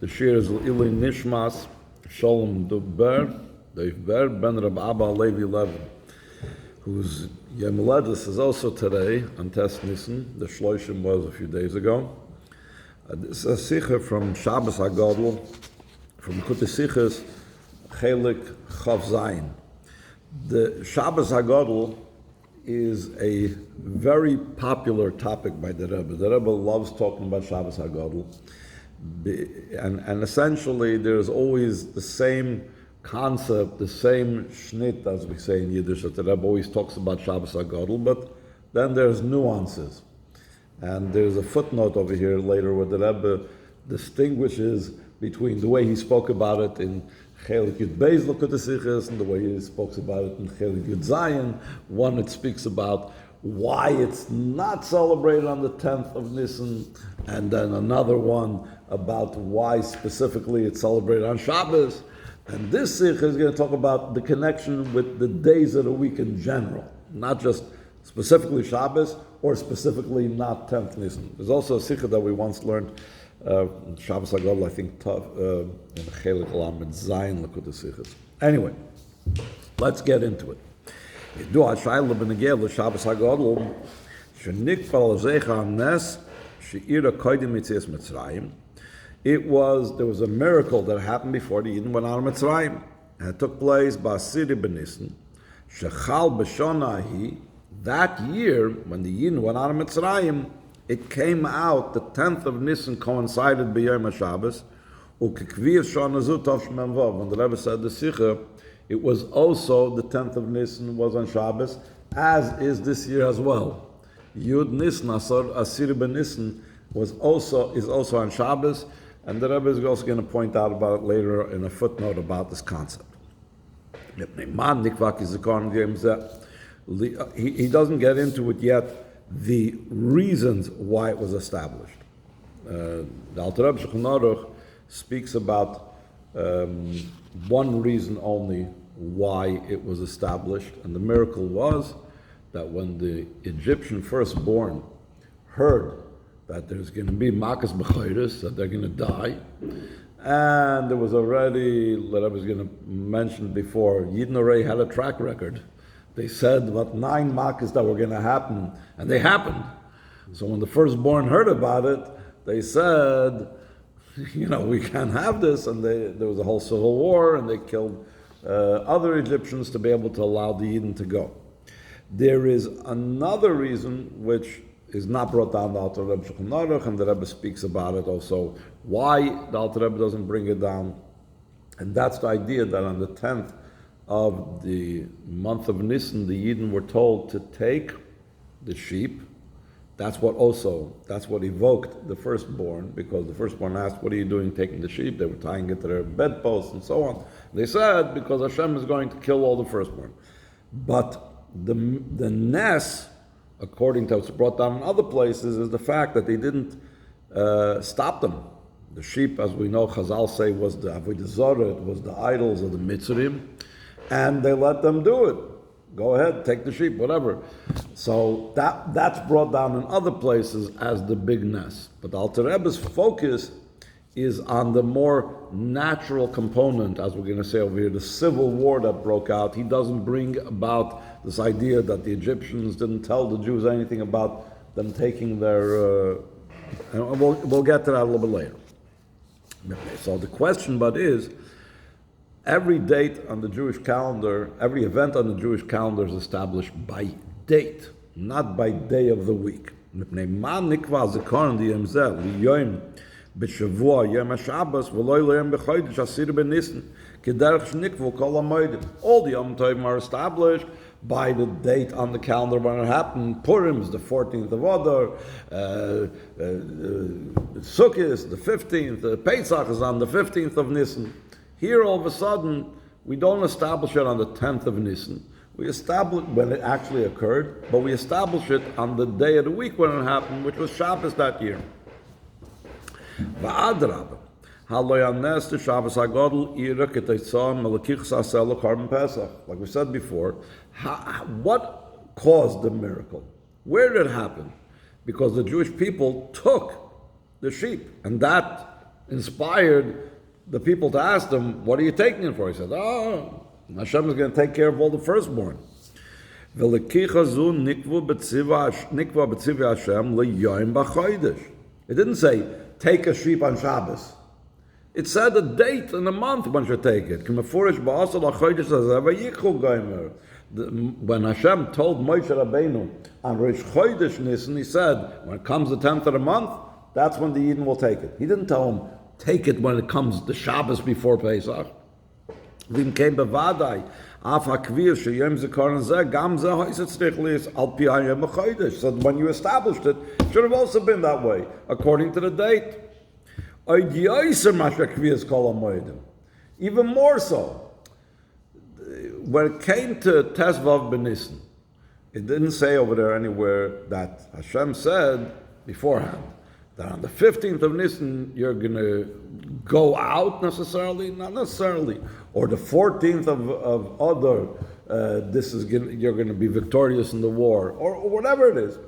The shir is Ili Nishmas Sholem Duber Ben Rab Abba Levi Levin, whose Yom Ledes is also today on Tes Nisan. The Shloshim was a few days ago. This is a Sikha from Shabbos Hagadol, from Lekutei Sichos, Chelik Chav Zayin. The Shabbos Hagadol is a very popular topic by the Rebbe. The Rebbe loves talking about Shabbos Hagadol. And essentially there's always the same concept, the same schnit, as we say in Yiddish, that the Rebbe always talks about Shabbos Hagadol, but then there's nuances. And there's a footnote over here later where the Rebbe distinguishes between the way he spoke about it in Chelik Yud Beis Lekutei Sichos and the way he spoke about it in Chelik Yud Zayin. One, it speaks about why it's not celebrated on the 10th of Nisan, and then another one about why specifically it's celebrated on Shabbos. And this Sikha is going to talk about the connection with the days of the week in general, not just specifically Shabbos or specifically not 10th Nisan. There's also a Sikha that we once learned, Shabbos Hagadol, I think, in Chelik Lamed Zayin Lekutei Sichos. Anyway, let's get into it. It was, there was a miracle that happened before the Yidden went out of Mitzrayim. And it took place by Asiri B'Nisan. Shechal B'Shona that year, when the Yidden went out of Mitzrayim, it came out, the 10th of Nisan coincided with Yom HaShabbos. When the Rebbe said the Sikha, it was also the 10th of Nisan was on Shabbos, as is this year as well. Yud Nisan, Asir Ben Nisan, is also on Shabbos, and the Rebbe is also going to point out about it later in a footnote about this concept. He doesn't get into it yet, the reasons why it was established. The Alter Rebbe Shulchan Aruch speaks about one reason only why it was established, and the miracle was that when the Egyptian firstborn heard that there's going to be Makas Bechoros, that they're going to die, and there was already, that I was going to mention before, Yidden already had a track record. They said about 9 Makas that were going to happen, and they happened. So when the firstborn heard about it, they said, we can't have this, and there was a whole civil war, and they killed other Egyptians to be able to allow the Eden to go. There is another reason which is not brought down the Alter Rebbe Shulchan Aruch, and the Rebbe speaks about it also, why the Alter Rebbe doesn't bring it down, and that's the idea that on the 10th of the month of Nisan, the Yidden were told to take the sheep. That's what evoked the firstborn, because the firstborn asked, what are you doing taking the sheep? They were tying it to their bedposts and so on. They said, because Hashem is going to kill all the firstborn. But the Nes, according to what's brought down in other places, is the fact that they didn't stop them. The sheep, as we know, Chazal say, was the Avodah Zarah, it was the idols of the Mitzrim, and they let them do it. Go ahead, take the sheep, whatever. So that's brought down in other places as the big Nes. But the Alter Rebbe's focus is on the more natural component, as we're going to say over here, the civil war that broke out. He doesn't bring about this idea that the Egyptians didn't tell the Jews anything about them taking their... and we'll get to that a little bit later. So the question is, every date on the Jewish calendar, every event on the Jewish calendar is established by date, not by day of the week. All the Yom Tov are established by the date on the calendar when it happened. Purim is the 14th of Adar, Sukkot is the 15th, Pesach is on the 15th of Nisan. Here, all of a sudden, we don't establish it on the 10th of Nisan. We establish when it actually occurred, but we establish it on the day of the week when it happened, which was Shabbos that year. Va'adrabah, haloyanes to Shabbos Hagadol ira k'teitzah melakichas asel korban Pesach. Like we said before, what caused the miracle? Where did it happen? Because the Jewish people took the sheep, and that inspired the people to ask him, what are you taking it for? He said, oh, Hashem is going to take care of all the firstborn. It didn't say, take a sheep on Shabbos. It said a date and a month one should take it. When Hashem told Moshe Rabbeinu on Rosh Chodesh Nisan, he said, when it comes the 10th of the month, that's when the Yidden will take it. He didn't tell him, take it when it comes the Shabbos before Pesach. So when you established it, it should have also been that way, according to the date. Even more so, when it came to Tezvav B'Nisan, it didn't say over there anywhere that Hashem said beforehand that on the 15th of Nisan you're going to go out necessarily, not necessarily, or the 14th of Adar, you're going to be victorious in the war, or whatever it is.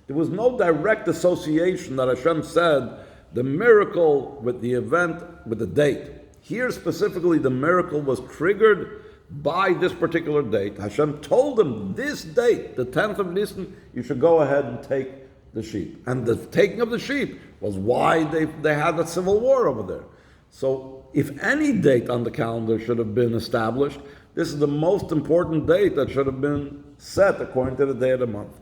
There was no direct association that Hashem said the miracle with the event, with the date. Here specifically, the miracle was triggered by this particular date. Hashem told them this date, the 10th of Nisan, you should go ahead and take the sheep. And the taking of the sheep was why they had that civil war over there. So if any date on the calendar should have been established, this is the most important date that should have been set according to the day of the month.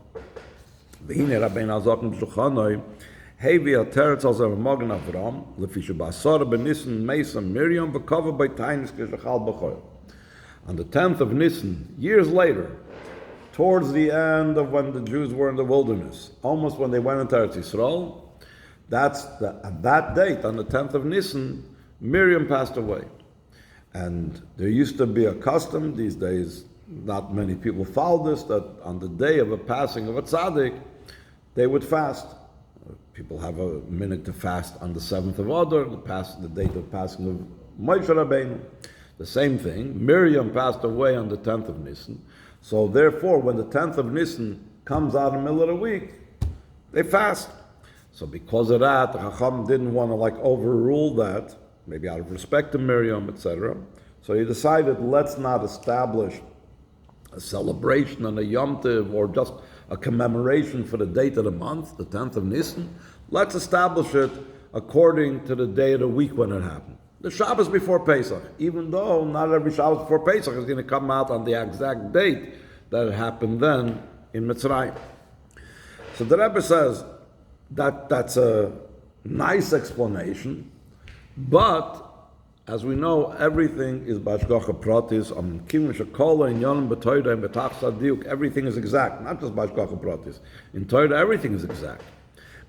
On the 10th of Nisan, years later, towards the end of when the Jews were in the wilderness, almost when they went into Eretz Yisrael, at that date, on the 10th of Nisan, Miriam passed away. And there used to be a custom, these days not many people follow this, that on the day of a passing of a tzaddik, they would fast. People have a minute to fast on the 7th of Adar, the date of passing of Moshe Rabbeinu. The same thing, Miriam passed away on the 10th of Nisan. So therefore, when the 10th of Nisan comes out in the middle of the week, they fast. So because of that, the Chacham didn't want to overrule that, maybe out of respect to Miriam, etc. So he decided, let's not establish a celebration on a Yom Tov or just a commemoration for the date of the month, the 10th of Nisan. Let's establish it according to the day of the week when it happened. The Shabbos before Pesach, even though not every Shabbos before Pesach is going to come out on the exact date that it happened then in Mitzrayim. So the Rebbe says that that's a nice explanation, but as we know, everything is bashgacha pratis. Everything is exact, not just bashgacha pratis. In Torah, everything is exact.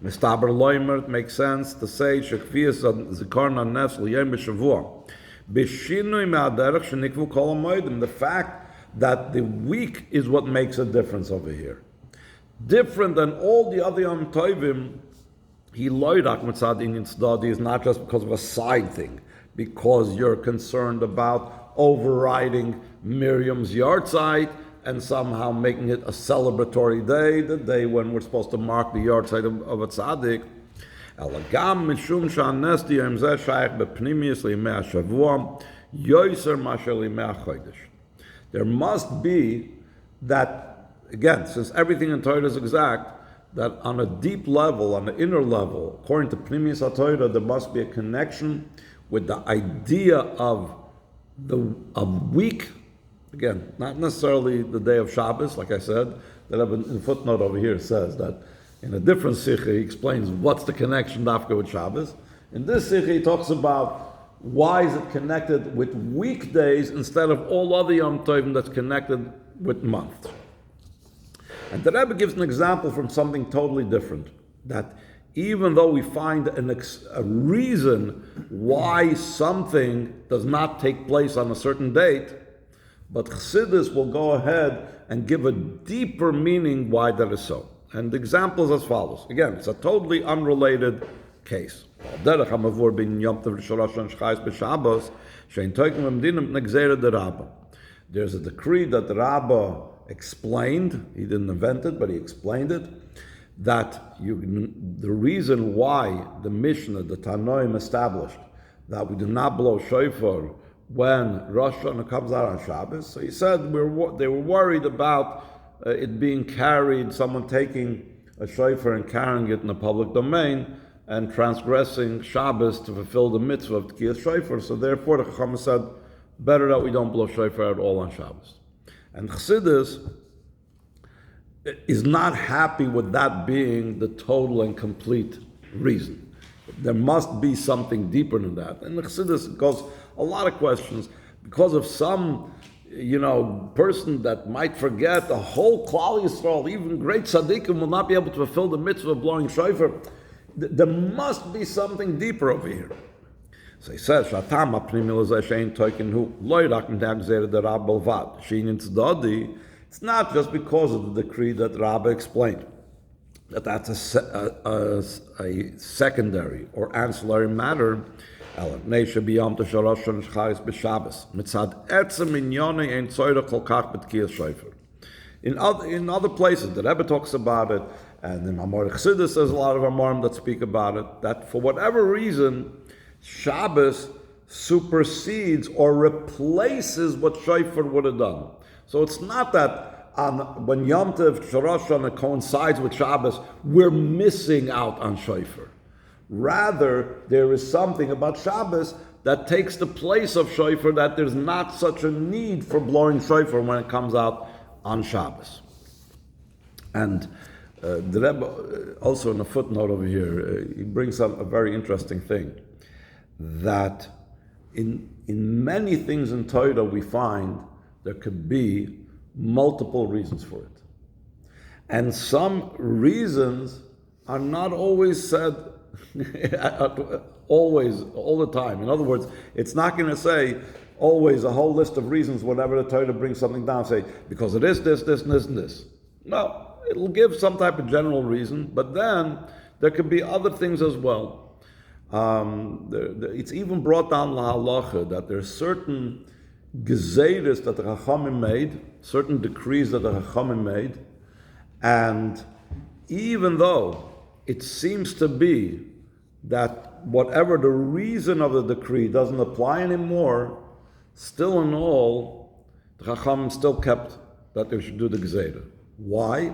Mistaber loimer, it makes sense to say shekvias zikarna nes liyem b'shavua. B'shinui me'aderech shenikvu kol hamoedim. The fact that the week is what makes a difference over here. Different than all the other Yom Tovim, he loidak mitzad inyan tzedadi is not just because of a side thing, because you're concerned about overriding Miriam's yahrzeit and somehow making it a celebratory day, the day when we're supposed to mark the yahrzeit of a tzaddik. Elagam mishum sha'anes diyem zeh shayach bepnimius liyimei hashavua yoyser masher liyimei hachodesh. There must be that, again, since everything in Torah is exact, that on a deep level, on the inner level, according to Pnimius HaTorah, there must be a connection with the idea of a week. Again, not necessarily the day of Shabbos, like I said. That in the footnote over here says that in a different sikha he explains what's the connection dafka with Shabbos. In this sikha he talks about why is it connected with weekdays instead of all other Yom Tovim that's connected with months. And the Rebbe gives an example from something totally different, that even though we find a reason why something does not take place on a certain date, but Chassidus will go ahead and give a deeper meaning why that is so. And the example is as follows. Again, it's a totally unrelated case. There's a decree that the Rabbah explained, he didn't invent it, but he explained it, that the reason why the Mishnah, the Tanoim established, that we do not blow shofar when Rosh Hashanah comes out on Shabbos. So he said they were worried about it being carried, someone taking a shofar and carrying it in the public domain and transgressing Shabbos to fulfill the mitzvah of Tkiyas shofar. So therefore the Chacham said, better that we don't blow shofar at all on Shabbos. And Chassidus is not happy with that being the total and complete reason. There must be something deeper than that. And the Chassidus goes a lot of questions because of some, person that might forget the whole Klal Yisrael, even great tzaddikim will not be able to fulfill the mitzvah of blowing shofar. There must be something deeper over here. So he says, "Shatam apnimil shein toikin hu loy rak mitag zer der Rab belvad shein tzaddi." It's not just because of the decree that Rabbi explained that's a secondary or ancillary matter. In other places, the Rebbe talks about it, and in Amor Chassidus there's a lot of Amorim that speak about it, that for whatever reason, Shabbos supersedes or replaces what shofar would have done. So it's not that when Yom Tov, Rosh Hashanah coincides with Shabbos, we're missing out on shofar. Rather, there is something about Shabbos that takes the place of shofar, that there's not such a need for blowing shofar when it comes out on Shabbos. And the Rebbe, also in a footnote over here, he brings up a very interesting thing, that in many things in Torah we find there could be multiple reasons for it. And some reasons are not always said always, all the time. In other words, it's not going to say always a whole list of reasons whenever the Torah brings something down, say, because of this, and this. No, it'll give some type of general reason, but then there could be other things as well. It's even brought down la halacha that there's certain gezeres that the Chachamim made, certain decrees that the Chachamim made, and even though it seems to be that whatever the reason of the decree doesn't apply anymore, still in all, the Chachamim still kept that they should do the Gezerah. Why?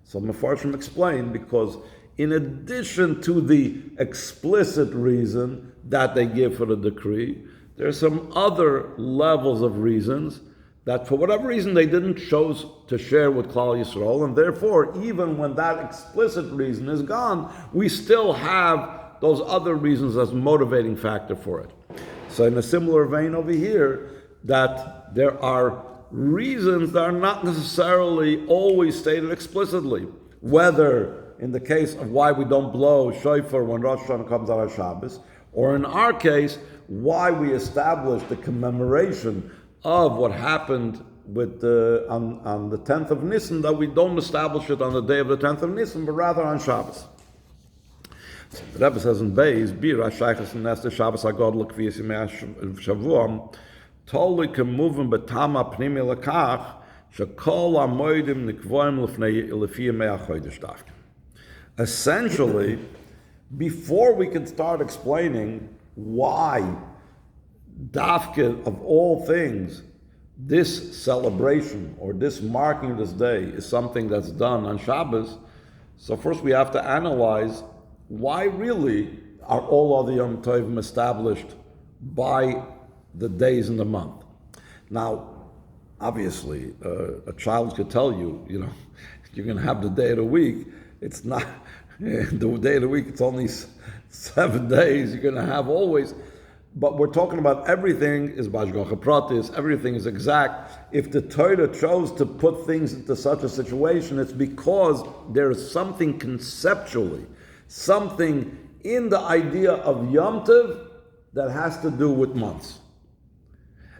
So Mefarshim explained, because in addition to the explicit reason that they give for the decree, there are some other levels of reasons that for whatever reason they didn't choose to share with Klal Yisrael, and therefore, even when that explicit reason is gone, we still have those other reasons as motivating factor for it. So in a similar vein over here, that there are reasons that are not necessarily always stated explicitly, whether in the case of why we don't blow shofar when Rosh Hashanah comes out of Shabbos, or in our case, why we established the commemoration of what happened with on the 10th of Nisan, that we don't establish it on the day of the 10th of Nisan, but rather on Shabbos. So the Rebbe says in Beis, Bira Shaychus Nes Shabbos Hagadol K'viyas Yimei Shavuam, Toli K'muvim B'tama Pnimi L'kach, Shekol HaMoedim Nikvoim L'fnei Yimei HaChodesh Dafka. Essentially, before we can start explaining why Dafka, of all things, this celebration or this marking of this day is something that's done on Shabbos, so first we have to analyze why really are all other Yom Tovim established by the days in the month. Now, obviously, a child could tell you, you're going to have the day of the week. It's not the day of the week. It's only 7 days. You're going to have always. But we're talking about everything is bashgacha pratis, everything is exact. If the Torah chose to put things into such a situation, it's because there is something conceptually, something in the idea of Yom Tov that has to do with months.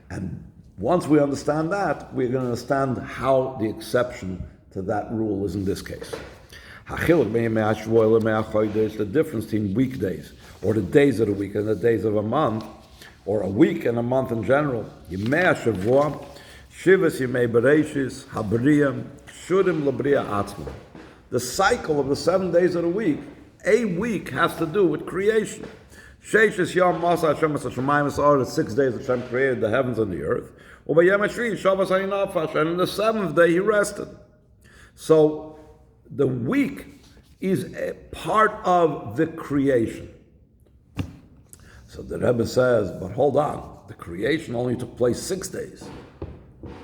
And once we understand that, we're going to understand how the exception to that rule is in this case. The difference between weekdays, or the days of the week and the days of a month, or a week and a month in general. Yimei HaShavua, Shivas Yimei Bereshis, Habriyam, Shurim Labriya Atzma. The cycle of the 7 days of the week, a week has to do with creation. Sheishis Yom Masa Hashem Es Hashemayim V'Sa'or, 6 days Hashem created the heavens and the earth. U'Bayom HaShvi Shabbos Hagadol, and on the 7th day He rested. So the week is a part of the creation. So the Rebbe says, but hold on, the creation only took place 6 days.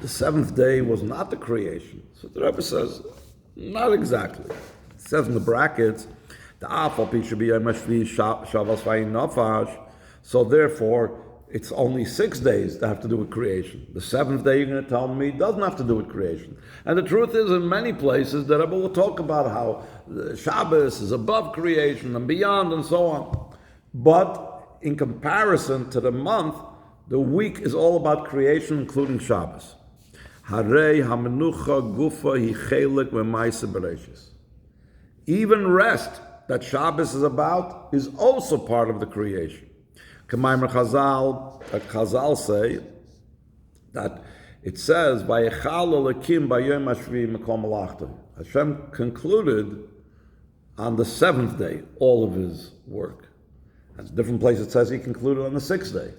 The 7th day was not the creation. So the Rebbe says, not exactly. It says in the brackets, the Afal should be Shabbos Hagadol. So therefore, it's only 6 days that have to do with creation. The 7th day, you're going to tell me, doesn't have to do with creation. And the truth is, in many places, the Rebbe will talk about how Shabbos is above creation and beyond and so on. But in comparison to the month, the week is all about creation, including Shabbos. Harei hamenucha gufa hi chelik v'maisa bereishis. Even rest that Shabbos is about is also part of the creation. K'maimer Chazal, that Chazal say that it says, "Vayechal Elokim b'yom hashvi mekom malachto." Hashem concluded on the 7th day all of His work. At different places it says He concluded on the 6th day.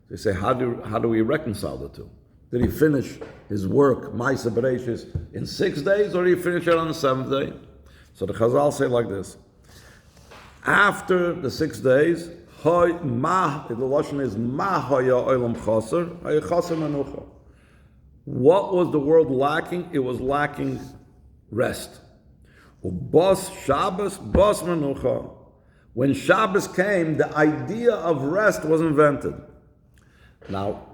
They say, how do we reconcile the two? Did He finish His work, Maisa Bereishis, in 6 days, or did He finish it on the 7th day? So the Chazal say like this: after the 6 days, the Lashon is Ma Haya Olam Chaser, Haya Chaser Menucha. What was the world lacking? It was lacking rest. Bas Shabbos, Bas Menucha. When Shabbos came, the idea of rest was invented. Now,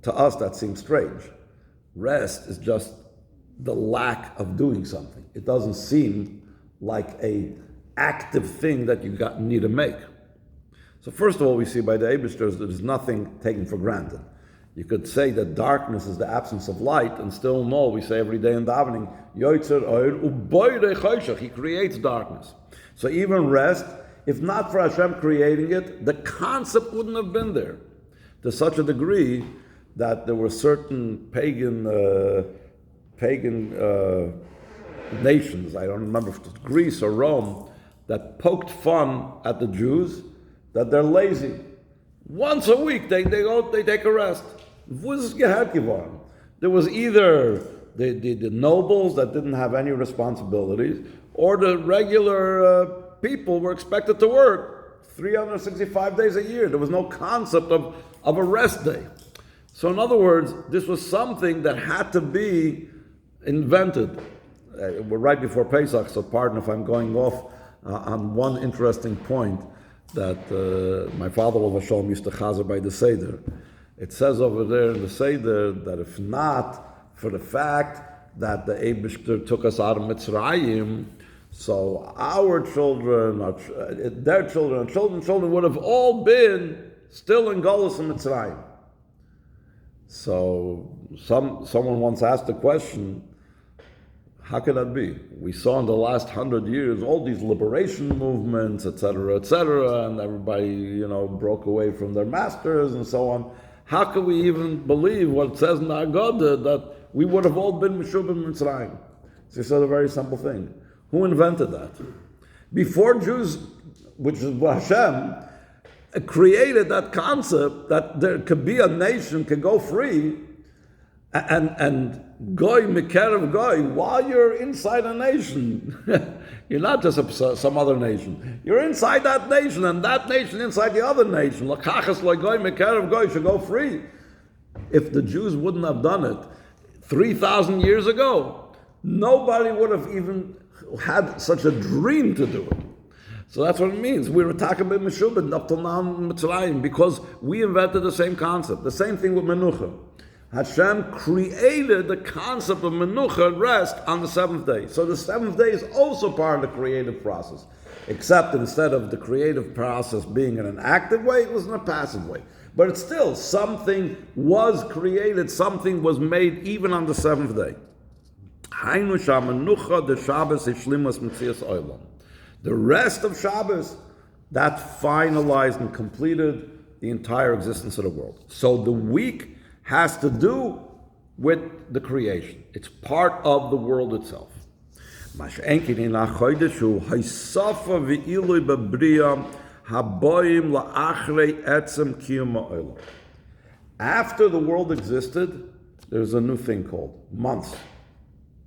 to us that seems strange. Rest is just the lack of doing something. It doesn't seem like a active thing that you need to make. So first of all, we see by the Eibishter there is nothing taken for granted. You could say that darkness is the absence of light, and still no, we say every day in davening, Yotzer Oir Uboirei Choshech, He creates darkness. So even rest, if not for Hashem creating it, the concept wouldn't have been there. To such a degree that there were certain pagan nations, I don't remember if it was Greece or Rome, that poked fun at the Jews that they're lazy. Once a week they take a rest. There was either the nobles that didn't have any responsibilities, or the regular people were expected to work 365 days a year. There was no concept of a rest day. So in other words, this was something that had to be invented. We're right before Pesach, so pardon if I'm going off on one interesting point that my father of Hashem used to chazer by the Seder. It says over there in the Seder that if not for the fact that the Eibishter took us out of Mitzrayim, so our children, their children, and children would have all been still in Golus and Mitzrayim. So someone once asked the question, how could that be? We saw in the last 100 years all these liberation movements, etc., and everybody, broke away from their masters and so on. How can we even believe what it says in the Agada that we would have all been Meshubim Mitzrayim? So he said a very simple thing. Who invented that? Before Jews, which is Hashem, created that concept that there could be a nation, could go free, and goy mikerev goy, while you're inside a nation, you're not just some other nation. You're inside that nation, and that nation inside the other nation. Lakachas loy goy mikerev goy should go free. If the Jews wouldn't have done it 3,000 years ago, nobody would have even had such a dream to do it. So that's what it means. We were talking about Meshubin up till now in Mitzrayim because we invented the same concept. The same thing with Menucha. Hashem created the concept of Menucha and rest on the 7th day. So the 7th day is also part of the creative process. Except instead of the creative process being in an active way, it was in a passive way. But it's still, something was created, something was made even on the 7th day. Hainu shamenucha de Shabbos ishlimus mitzias olam. The rest of Shabbos, that finalized and completed the entire existence of the world. So the week has to do with the creation. It's part of the world itself. haboim la'achrei etzem kiyum ha'olam. After the world existed, there's a new thing called months.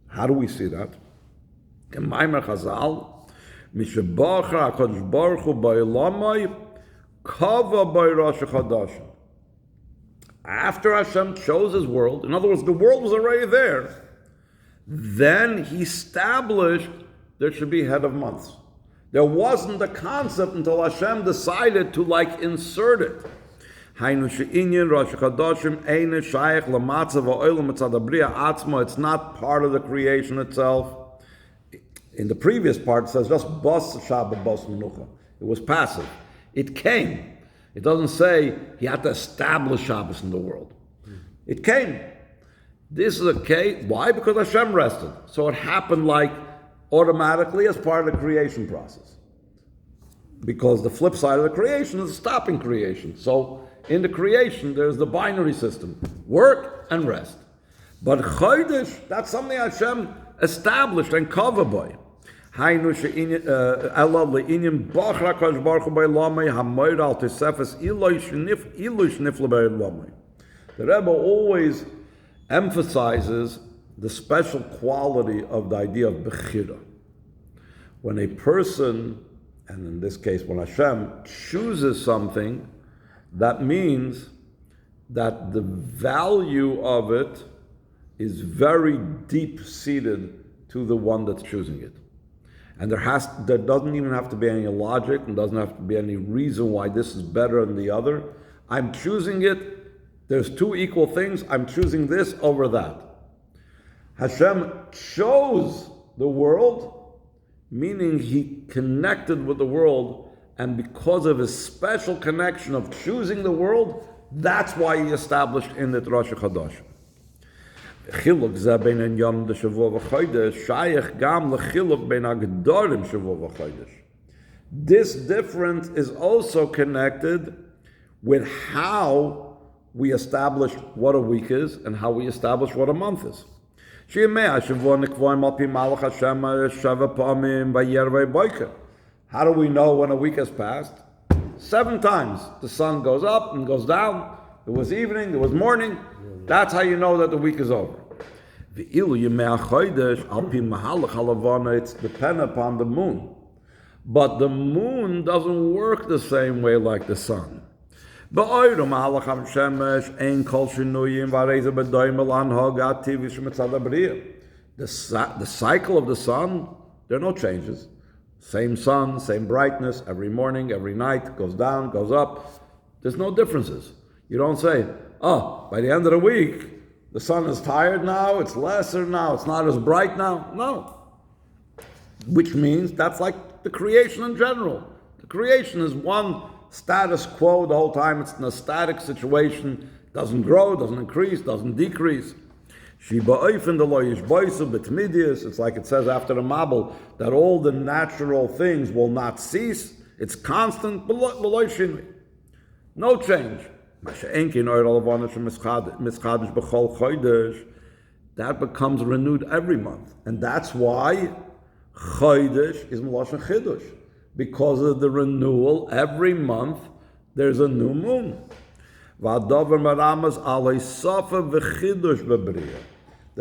How do we see that? K'maimer Chazal, mishebacha HaKadosh Baruch Hu ba'olamai kava b'rosh chadashim. After Hashem chose His world, in other words, the world was already there, then He established there should be head of months. There wasn't a concept until Hashem decided to insert it. It's not part of the creation itself. In the previous part, it says just bas Shabbat bas menucha. It was passive. It came. It doesn't say He had to establish Shabbos in the world. It came. This is a case. Why? Because Hashem rested. So it happened automatically as part of the creation process. Because the flip side of the creation is stopping creation. So in the creation, there's the binary system, work and rest. But Chodesh, that's something Hashem established and covered by. The Rebbe always emphasizes the special quality of the idea of Bechira. When a person, and in this case when Hashem, chooses something, that means that the value of it is very deep-seated to the one that's choosing it. And there doesn't even have to be any logic, and doesn't have to be any reason why this is better than the other. I'm choosing it. There's two equal things. I'm choosing this over that. Hashem chose the world, meaning He connected with the world, and because of His special connection of choosing the world, that's why He established in it Rosh Chodesh. Chiluk ze bein Yom Shavua v'Chodesh shayach gam lechiluk bein Agdolim Shavua v'Chodesh. This difference is also connected with how we establish what a week is and how we establish what a month is. How do we know when a week has passed? 7 times. The sun goes up and goes down. It was evening, it was morning. That's how you know that the week is over. It's dependent upon the moon. But the moon doesn't work the same way like the sun. The cycle of the sun, there are no changes. Same sun, same brightness, every morning, every night, goes down, goes up. There's no differences. You don't say, by the end of the week, the sun is tired now, it's lesser now, it's not as bright now. No. Which means that's like the creation in general. The creation is one status quo the whole time. It's in a static situation. Doesn't grow, doesn't increase, doesn't decrease. It's like it says after the Mabul, that all the natural things will not cease. It's constant, no change. That becomes renewed every month. And that's why Chodesh is Melashon Chidush. Because of the renewal, every month there's a new moon. The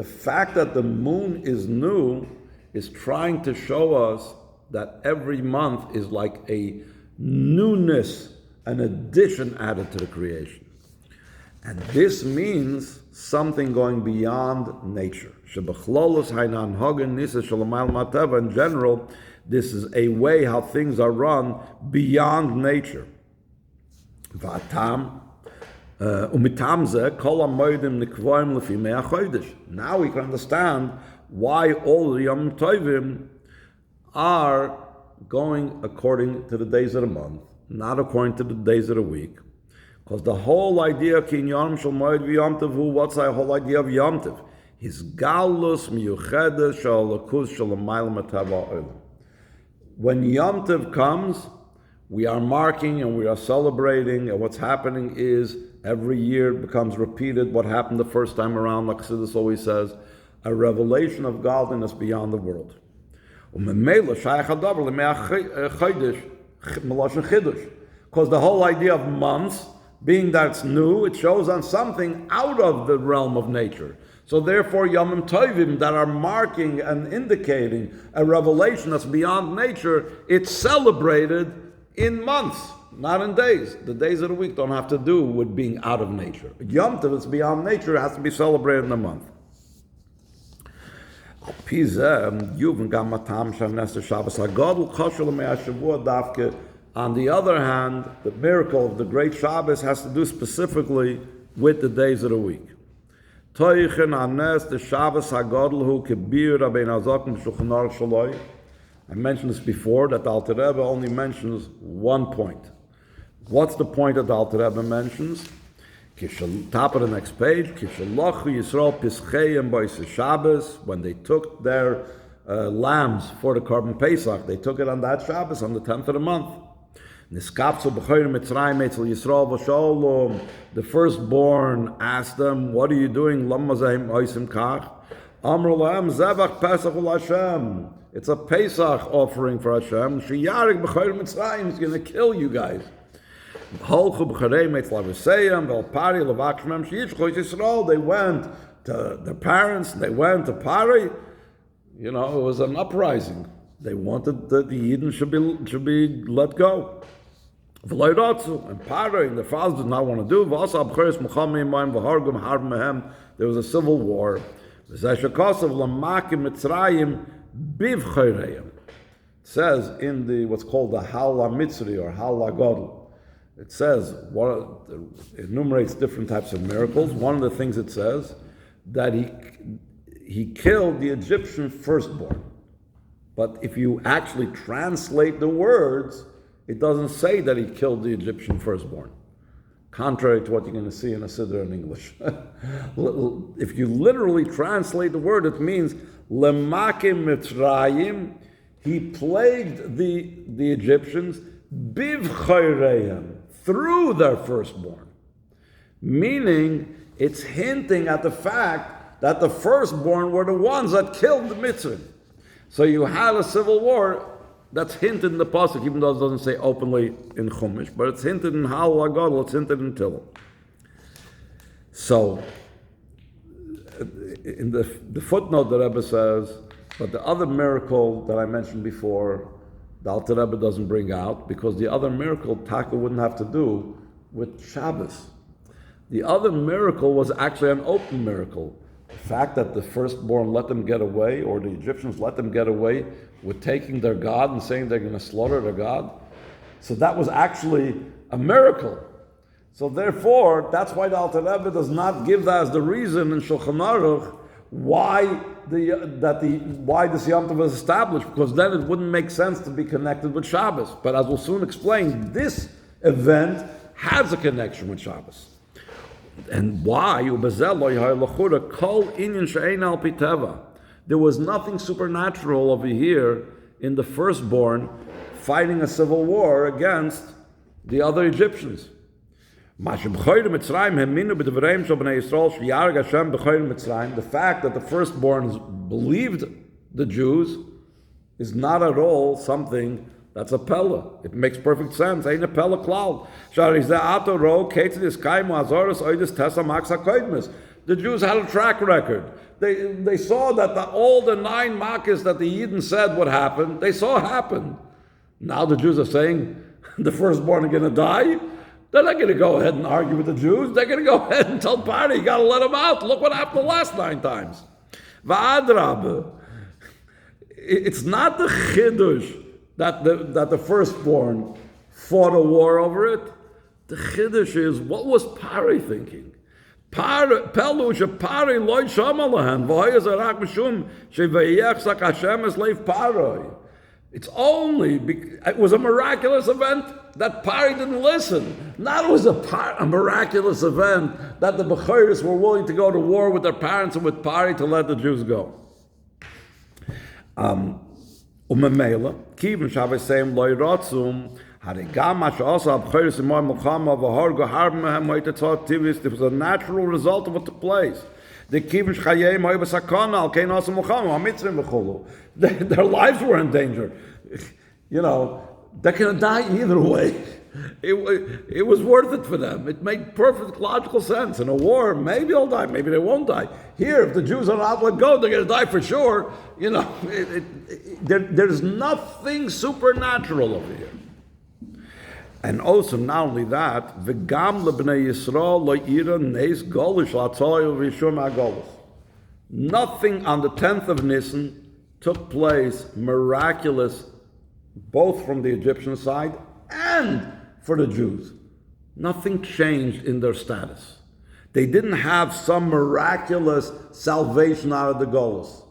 fact that the moon is new is trying to show us that every month is like a newness, an addition added to the creation. And this means something going beyond nature. In general, this is a way how things are run beyond nature. Now we can understand why all the Yom Tovim are going according to the days of the month, not according to the days of the week. Because the whole idea, what's the whole idea of Yom Tov? His galus miyuchedes shalakus shalamayl matava olam. When Yom Tov comes, we are marking and we are celebrating, and what's happening is every year it becomes repeated what happened the first time around, like Chassidus always says, a revelation of godliness beyond the world. Meloshen Chidush. Because the whole idea of months, being that it's new, it shows on something out of the realm of nature. So therefore, Yom Tovim that are marking and indicating a revelation that's beyond nature, it's celebrated in months, not in days. The days of the week don't have to do with being out of nature. Yom Tov, it's beyond nature, it has to be celebrated in a month. On the other hand, the miracle of the great Shabbos has to do specifically with the days of the week. The Shabbos Hagadol hu kebir Rabbein Hazaken b'Shulchan Aruch Shaloi. I mentioned this before, that the Alter Rebbe only mentions one point. What's the point that the Alter Rebbe mentions? Top of the next page, Kishalach Yisrael Pischeiim B'Yis Shabbos, when they took their lambs for the Korban Pesach, they took it on that Shabbos, on the 10th of the month. The firstborn asked them, what are you doing? It's a Pesach offering for Hashem. He's going to kill you guys. They went to their parents, they went to Pari. You know, it was an uprising. They wanted that the Yidden should be let go. And Pari and the fathers did not want to do. There was a civil war. It says in the what's called the Hala Mitzri or Hala Gadol. It says, it enumerates different types of miracles. One of the things it says, that he killed the Egyptian firstborn. But if you actually translate the words, it doesn't say that he killed the Egyptian firstborn, contrary to what you're going to see in a Siddur in English. If you literally translate the word, it means, Lemakim Mitzrayim, he plagued the Egyptians, Bivchayreim, through their firstborn. Meaning, it's hinting at the fact that the firstborn were the ones that killed the Mitzrayim. So you had a civil war that's hinted in the pasuk, even though it doesn't say openly in Chumash, but it's hinted in Hal Hagadol, it's hinted in Tillim. So, in the footnote, the Rebbe says, but the other miracle that I mentioned before, the Alter Rebbe doesn't bring out, because the other miracle, Taka wouldn't have to do with Shabbos. The other miracle was actually an open miracle. The fact that the firstborn let them get away, or the Egyptians let them get away with taking their God and saying they're going to slaughter their God. So that was actually a miracle. So therefore, that's why the Alter Rebbe does not give that as the reason in Shulchan Aruch why this Yom Tov was established, because then it wouldn't make sense to be connected with Shabbos. But as we'll soon explain, this event has a connection with Shabbos. And why? There was nothing supernatural over here in the firstborn fighting a civil war against the other Egyptians. The fact that the firstborns believed the Jews is not at all something that's a pella. It makes perfect sense. Ain't a pella cloud. The Jews had a track record. They saw that all the 9 Makas that the Yidden said would happen, they saw happen. Now the Jews are saying the firstborn are going to die. They're not going to go ahead and argue with the Jews. They're going to go ahead and tell Pari, you got to let them out. Look what happened the last 9 times. Va'adrabah. It's not the Chidush that the firstborn fought a war over it. The Chiddush is, what was Pari thinking? Pelush Pari loy shamalahan v'hoyazarak mishum shevayechzak Hashem es leif Pari. It was a miraculous event that Pari didn't listen. Not it was a miraculous event that the Bechoros were willing to go to war with their parents and with Pari to let the Jews go. Umemela, kivin Shabbos sayim loy rotzum. There was a natural result of what took place. Their lives were in danger. You know, they're going to die either way. It was worth it for them. It made perfect logical sense. In a war, maybe they'll die, maybe they won't die. Here, if the Jews are not let go, they're going to die for sure. There's nothing supernatural over here. And also, not only that, v'gam lebnei Yisrael lo'ira Nes Gadol l'tzoil v'yishum hagolus. Nothing on the 10th of Nisan took place miraculous, both from the Egyptian side and for the Jews. Nothing changed in their status. They didn't have some miraculous salvation out of the Golus.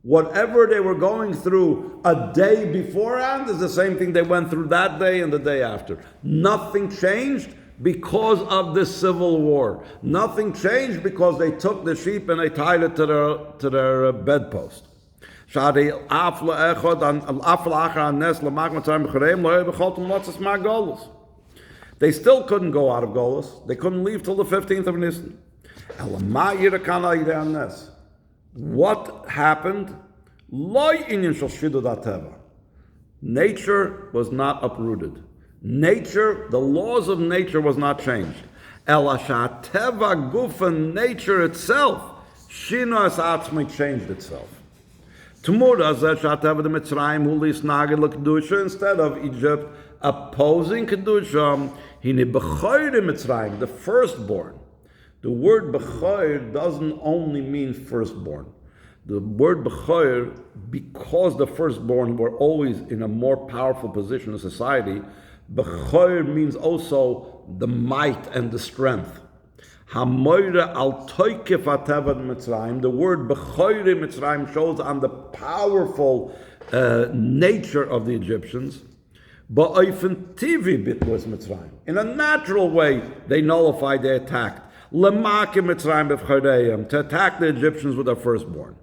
Whatever they were going through a day beforehand is the same thing they went through that day and the day after. Nothing changed because of this civil war. Nothing changed because they took the sheep and they tied it to their bedpost. They still couldn't go out of Golus. They couldn't leave till the 15th of Nisan. What happened? Nature was not uprooted. Nature, the laws of nature was not changed. Nature itself, changed itself. Instead of Egypt opposing Kedusha, the firstborn. The word Bechor doesn't only mean firstborn. The word Bechor, because the firstborn were always in a more powerful position in society, Bechor means also the might and the strength. Hamoire al toikef atevad Mitzrayim. The word Bechor Mitzrayim shows on the powerful nature of the Egyptians. Ba'ofen tivi bitlos Mitzrayim. In a natural way, they nullified, they attacked. To attack the Egyptians with their firstborn.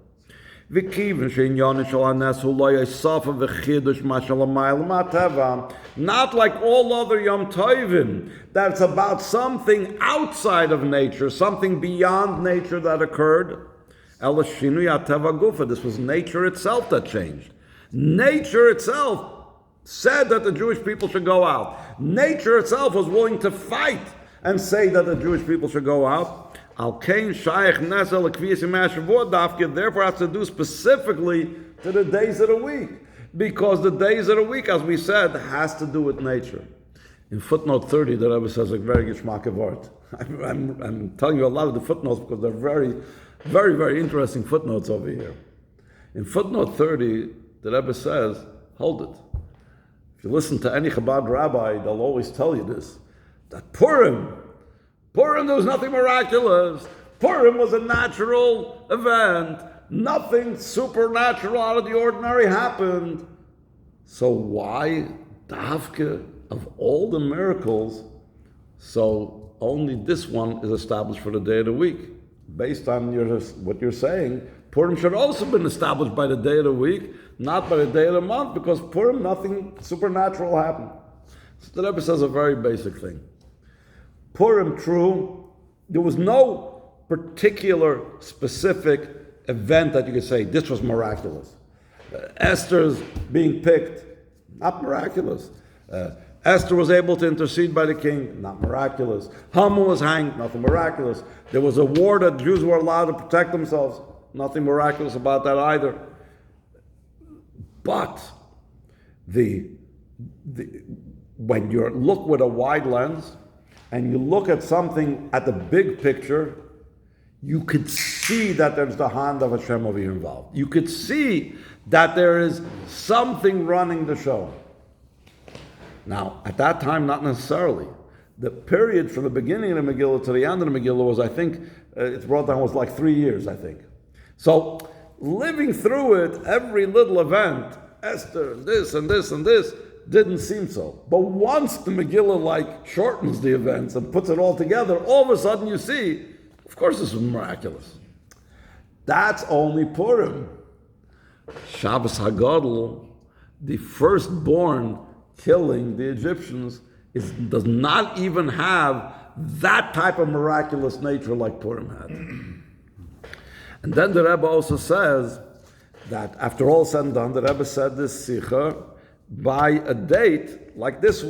Not like all other Yom Tovim, that's about something outside of nature, something beyond nature that occurred. This was nature itself that changed. Nature itself said that the Jewish people should go out. Nature itself was willing to fight and say that the Jewish people should go out. Therefore has to do specifically to the days of the week. Because the days of the week, as we said, has to do with nature. In footnote 30, the Rebbe says a very geschmack of art. I'm telling you a lot of the footnotes because they're very, very, very interesting footnotes over here. In footnote 30, the Rebbe says, hold it. If you listen to any Chabad rabbi, they'll always tell you this. That Purim, there was nothing miraculous. Purim was a natural event. Nothing supernatural out of the ordinary happened. So why, Davke, of all the miracles, so only this one is established for the day of the week? Based on what you're saying, Purim should also have been established by the day of the week, not by the day of the month, because Purim, nothing supernatural happened. So the Rebbe says a very basic thing. Purim, true, there was no particular specific event that you could say, this was miraculous. Esther's being picked, not miraculous. Esther was able to intercede by the king, not miraculous. Haman was hanged, nothing miraculous. There was a war that Jews were allowed to protect themselves, nothing miraculous about that either. But when you look with a wide lens, and you look at something at the big picture, you could see that there's the hand of Hashem over here involved. You could see that there is something running the show. Now, at that time, not necessarily. The period from the beginning of the Megillah to the end of the Megillah was, I think, it's brought down was like 3 years, I think. So, living through it, every little event, Esther, this and this and this, didn't seem so. But once the Megillah shortens the events and puts it all together, all of a sudden you see, of course this was miraculous. That's only Purim. Shabbos Hagadol, the firstborn killing the Egyptians, does not even have that type of miraculous nature like Purim had. And then the Rebbe also says that after all said and done, the Rebbe said this Sikha, by a date like this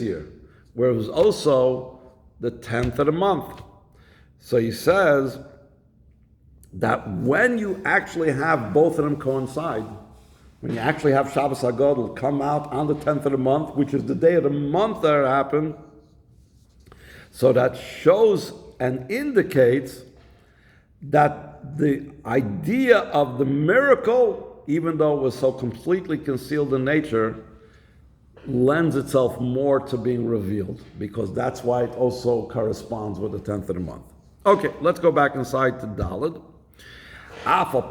year, where it was also the 10th of the month. So he says that when you actually have both of them coincide, when you actually have Shabbos Hagadol come out on the 10th of the month, which is the day of the month that it happened, so that shows and indicates that the idea of the miracle, even though it was so completely concealed in nature, lends itself more to being revealed, because that's why it also corresponds with the 10th of the month. Okay, let's go back inside to Daled. Though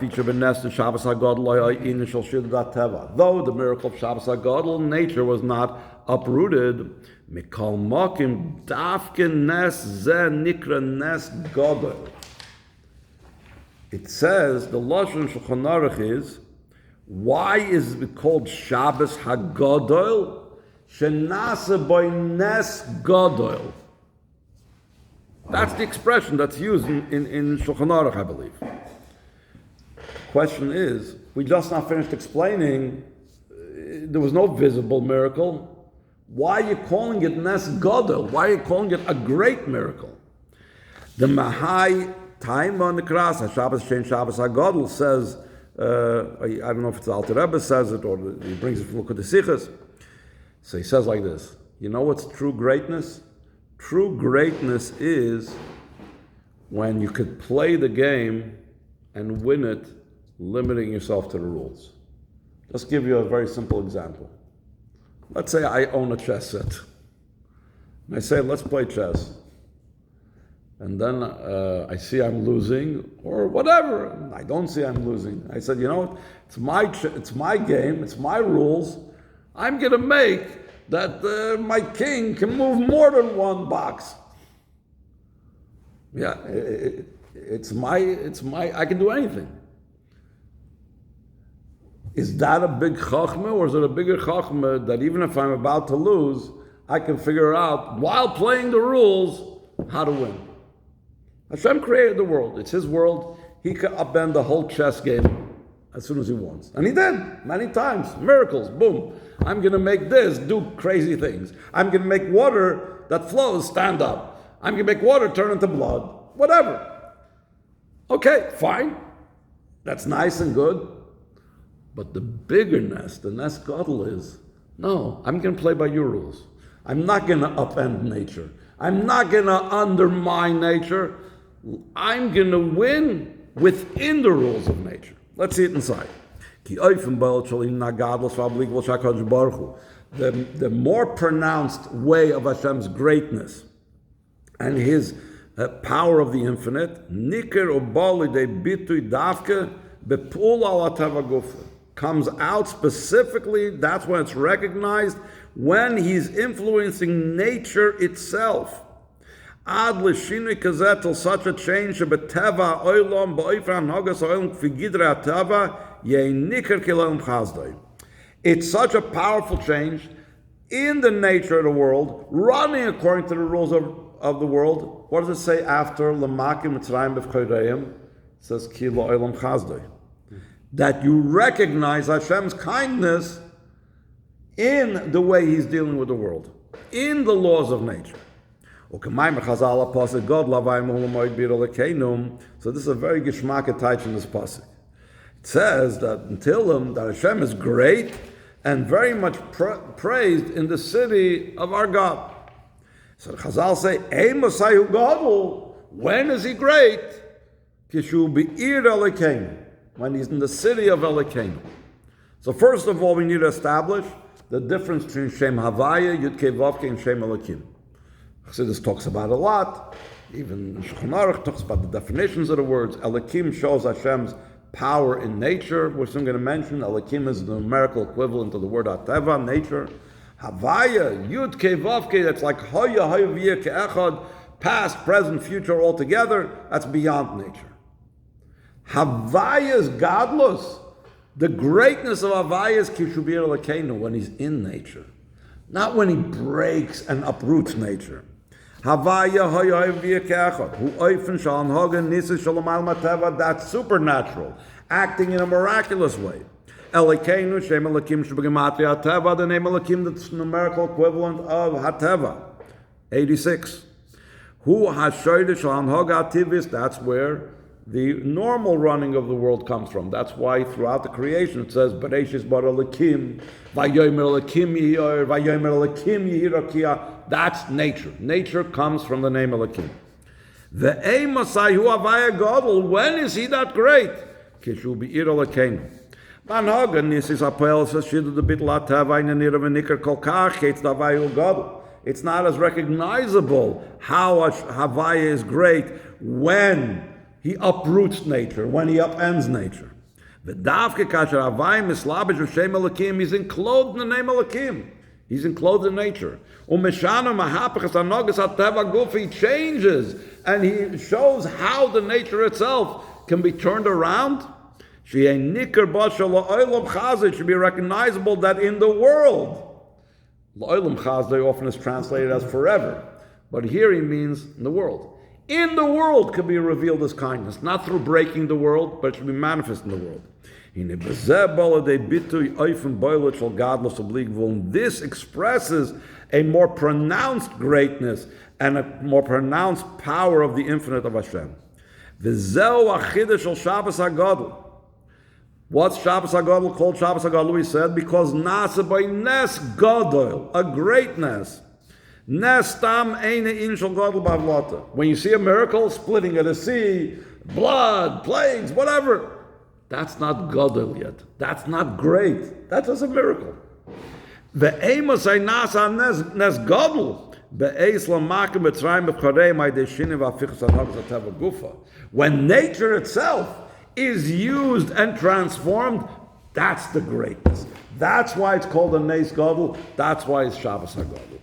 the miracle of Shabbos Hagadol, nature was not uprooted, Mikal Mokim Dafke Nes Nikra Nes Gadol. It says, the Lashon Shulchan Aruch is, why is it called Shabbos Hagadol? Shenase by Nes Gadol. That's the expression that's used in Shulchan Aruch, I believe. Question is, we just not finished explaining, there was no visible miracle. Why are you calling it Nes Gadol? Why are you calling it a great miracle? The Mahai Time on the Kras, Shabbos Hagadol says, I don't know if it's the Alter Rebbe says it or he brings it from Lekutei Sichos. So he says like this, you know what's true greatness? True greatness is when you could play the game and win it, limiting yourself to the rules. Just give you a very simple example. Let's say I own a chess set. And I say, let's play chess. And then I see I'm losing, or whatever. And I don't see I'm losing. I said, you know what? It's my game. It's my rules. I'm going to make that my king can move more than one box. Yeah, it's my. I can do anything. Is that a big chachma, or is it a bigger chachma that even if I'm about to lose, I can figure out, while playing the rules, how to win? Hashem created the world. It's His world. He can upend the whole chess game as soon as He wants. And He did, many times. Miracles, boom. I'm going to make this do crazy things. I'm going to make water that flows stand up. I'm going to make water turn into blood. Whatever. Okay, fine. That's nice and good. But the bigger Nes, the Nes Gadol is, no, I'm going to play by your rules. I'm not going to upend nature. I'm not going to undermine nature. I'm going to win within the rules of nature. Let's see it inside. The more pronounced way of Hashem's greatness and His power of the infinite, comes out specifically, that's when it's recognized, when He's influencing nature itself. Ad l'shinui kazeh, till such a change, shebeteva olam ba'oifran hagas olam k'figidra teva ye'nikar kilam chazdoi. It's such a powerful change in the nature of the world, running according to the rules of the world. What does it say after l'makim mitzrayim b'vchoreim? It says ki la'olam chazdoi. That you recognize Hashem's kindness in the way He's dealing with the world, in the laws of nature. So this is a very geschmack touch in this pasuk. It says that until Him, that Hashem is great and very much praised in the city of our God. So the Chazal say, when is He great? When He's in the city of Elokeinu. So first of all, we need to establish the difference between Shem Havaya, Yud Kei Vav Kei, and Shem Elokim. Chassidus talks about it a lot. Even Shulchan Aruch talks about the definitions of the words. Elokim shows Hashem's power in nature, which I'm going to mention. Elokim is the numerical equivalent of the word Ateva, nature. Havaya, Yud Kei Vav Kei, that's like Hoya, Hoya V'yeh Ke'echad, past, present, future, all together. That's beyond nature. Havaya's godless. The greatness of Havaya is Kishubir Elokeinu, when He's in nature, not when He breaks and uproots nature. Havaya Hoya V'yeh Ke'echad, Hu Oifen Shalom Hagen Nisan Shalom Al Mateva. That's supernatural, acting in a miraculous way. Elokeinu, Shem Elokim Shebegematria Hateva, the name Elokim, that's the numerical equivalent of Hateva. 86. Hu HaShoyde Shel Hanhoga Ativis, that's where the normal running of the world comes from. That's why throughout the creation it says, Bereshis bara Elokim, Vayomer Elokim Yihir, Vayomer Elokim Yihir Akia. That's nature. Nature comes from the name Elokim. The aim of Hu Havaya Gadol, when is he that great? Kishu Be'ir Elokeinu. Manhoga Nisis Apel says, Shidu the Bitla Tava in the Nir of a Nikar Kolkach, It's the Havaya Gadol. It's not as recognizable how Havaya is great when he uproots nature, when he upends nature. The Davke Kasher Havaya Mislabish Hashem Elokim, he's enclosed in the name Elokim. He's enclosed in nature. Umeshana Mahapachas Anogas Hateva Gufi, he changes and he shows how the nature itself can be turned around. It should be recognizable that in the world, La'olam Chazde often is translated as forever, but here he means in the world. In the world can be revealed as kindness, not through breaking the world, but it should be manifest in the world. This expresses a more pronounced greatness and a more pronounced power of the infinite of Hashem. Shabbos Hagadol. What's Shabbos Hagadol called Shabbos Hagadol? We said because Nasa by Nes Gadol, a greatness. Nes tam eine inshal Gadol bavlata. When you see a miracle, splitting of the sea, blood, plagues, whatever, that's not Gadol yet. That's not great. That's just a miracle. The aim of say Nasa Nes Gadol. When nature itself is used and transformed, that's the greatness. That's why it's called a Nes Gadol. That's why it's Shabbos Hagadol.